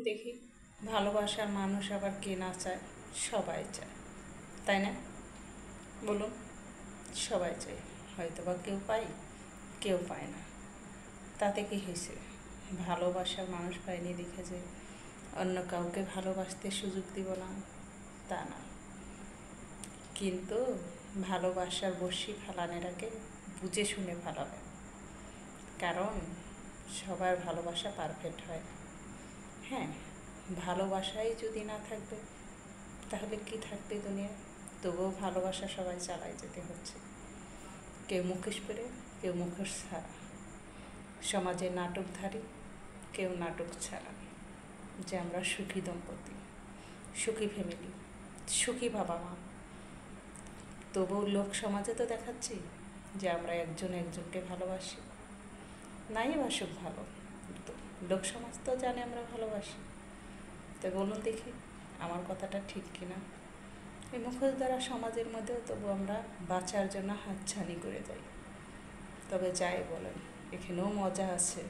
দেখি ভালোবাসার মানুষ আবার কে না চায়? সবাই চায়, তাই না? বলুন, সবাই চায়। হয়তো বা কেউ পায়, কেউ পায় না। তাতে কি হয়েছে? ভালোবাসার মানুষ পায়নি দেখে যে অন্য কাউকে ভালোবাসতে সুযোগ দিব না, তা না। কিন্তু ভালোবাসার বড়শি ফালানোর আগে বুঝে শুনে ফালাবে, কারণ সবার ভালোবাসা পারফেক্ট হয় না। হ্যাঁ, ভালোবাসাই যদি না থাকবে তাহলে কি থাকবে দুনিয়ায়? তবুও ভালোবাসা সবাই চালায় যেতে হচ্ছে, কেউ মুখোশ পরে, কেউ মুখোশ ছাড়া। সমাজে নাটকধারী, কেউ নাটক ছাড়া। যে আমরা সুখী দম্পতি, সুখী ফ্যামিলি, সুখী বাবা মা, তবুও লোক সমাজে তো দেখাচ্ছি যে আমরা একজন একজনকে ভালোবাসি। নাই বাসুক ভালো, তো লোক সমাজ তো জানে আমরা ভালোবাসি। তো বলুন দেখি আমার কথাটা ঠিক কিনা? এই মুখোশ দ্বারা সমাজের মধ্যেও তবু আমরা বাঁচার জন্য হাতছানি করে যাই। তবে যাই বলেন, এখানেও মজা আছে।